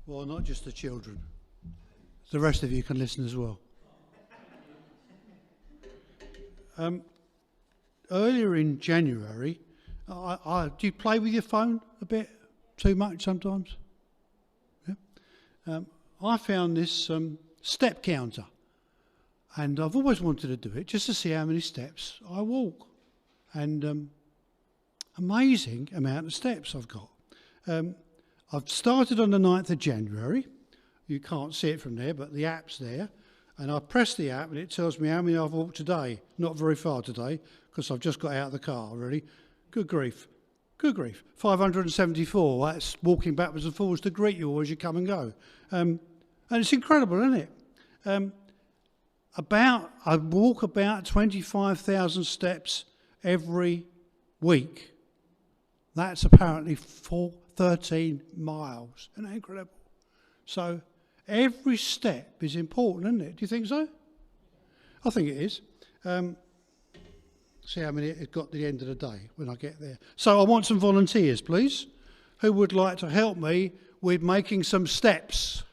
Well, not just the children. The rest of you can listen as well. Earlier in January, do you play with your phone a bit too much sometimes? Yeah. I found this step counter, and I've always wanted to do it just to see how many steps I walk. And amazing amount of steps I've got. I've started on the 9th of January. You can't see it from there, but the app's there. And I press the app and it tells me how many I've walked today. Not very far today, because I've just got out of the car, really. Good grief. Good grief. 574. That's walking backwards and forwards to greet you all as you come and go. And it's incredible, isn't it? I walk about 25,000 steps every week. That's apparently 13 miles. Isn't that incredible? So every step is important, isn't it? Do you think so? I think it is. See how many it's got at the end of the day when I get there. So I want some volunteers, please, who would like to help me with making some steps.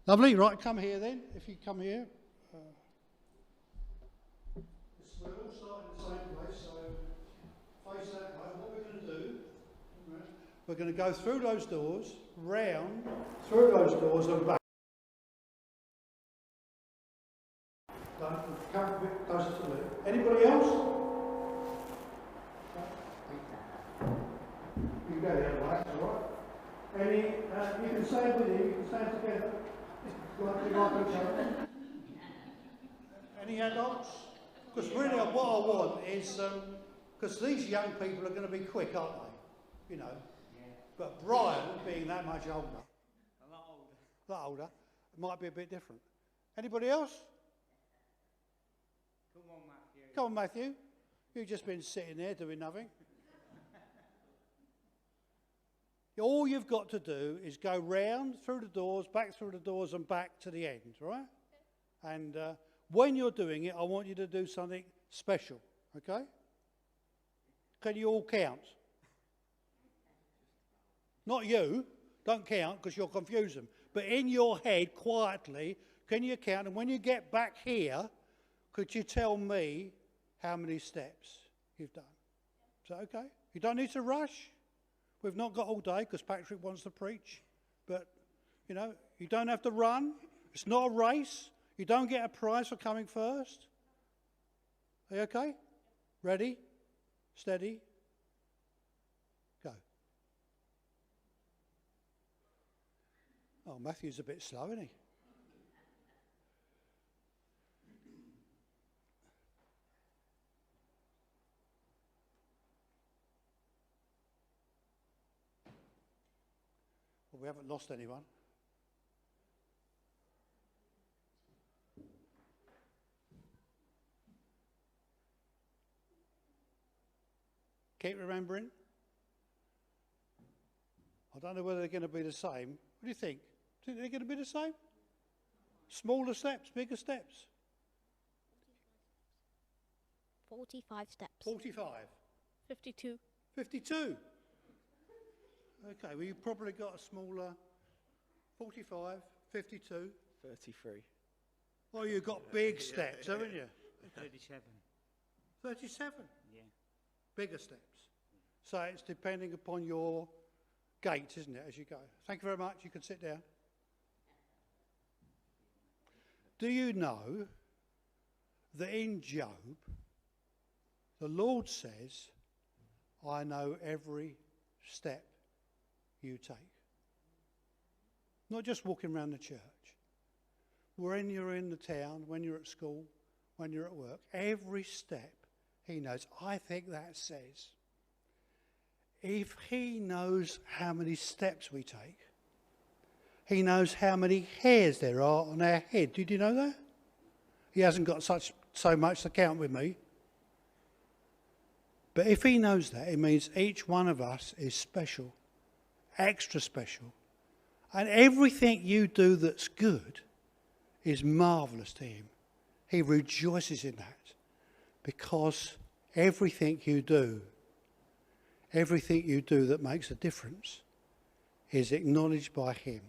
Lovely. Right, come here then, if you come here. We're all starting in the same place, so face that way. What we're going to do, we're going to go through those doors, round, through those doors and back. Come a bit closer to me. Anybody else? You can go the other way, all right. Any, you can stand with him, you can stand together. Like each other. Any adults? Because really what I want is, because these young people are going to be quick, aren't they? You know. Yeah. But Brian, being that much older, a lot older, it might be a bit different. Anybody else? Come on, Matthew. Come on, Matthew. You've just been sitting there doing nothing. All you've got to do is go round through the doors, back through the doors and back to the end, right? And when you're doing it, I want you to do something special, okay? Can you all count? Not you, don't count because you'll confuse them. But in your head, quietly, can you count? And when you get back here, could you tell me how many steps you've done? Is that okay? You don't need to rush. We've not got all day because Patrick wants to preach. But, you know, you don't have to run. It's not a race. You don't get a prize for coming first. Are you okay? Ready? Steady? Go. Oh, Matthew's a bit slow, isn't he? We haven't lost anyone. Keep remembering. I don't know whether they're going to be the same. What do you think? Do you think they're going to be the same? Smaller steps, bigger steps? 45 steps. 45. 52. 52. Okay, well, you've probably got a smaller 45, 52. 33. Oh, you've got big steps, haven't you? 37. 37? Yeah. Bigger steps. So it's depending upon your gait, isn't it, as you go. Thank you very much. You can sit down. Do you know that in Job, the Lord says, I know every step you take. Not just walking around the church. When you're in the town, when you're at school, when you're at work, every step he knows. I think that says, if he knows how many steps we take, he knows how many hairs there are on our head. Did you know that? He hasn't got so much to count with me. But if he knows that, it means each one of us is special. Extra special. And everything you do that's good is marvellous to him. He rejoices in that because everything you do that makes a difference is acknowledged by him.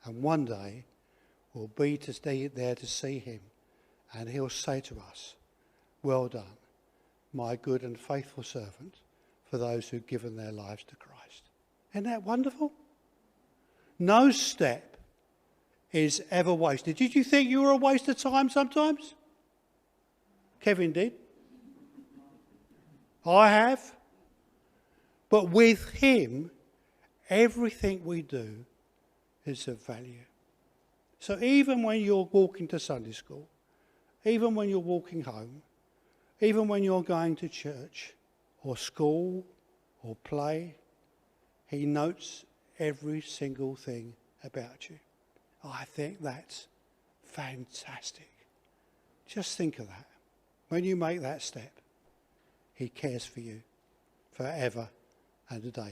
And one day we'll be there to see him, and he'll say to us, "Well done, my good and faithful servant," for those who've given their lives to Christ. Isn't that wonderful? No step is ever wasted. Did you think you were a waste of time sometimes? Kevin did. I have. But with him, everything we do is of value. So even when you're walking to Sunday school, even when you're walking home, even when you're going to church or school or play, he notes every single thing about you. I think that's fantastic. Just think of that. When you make that step, he cares for you forever and a day.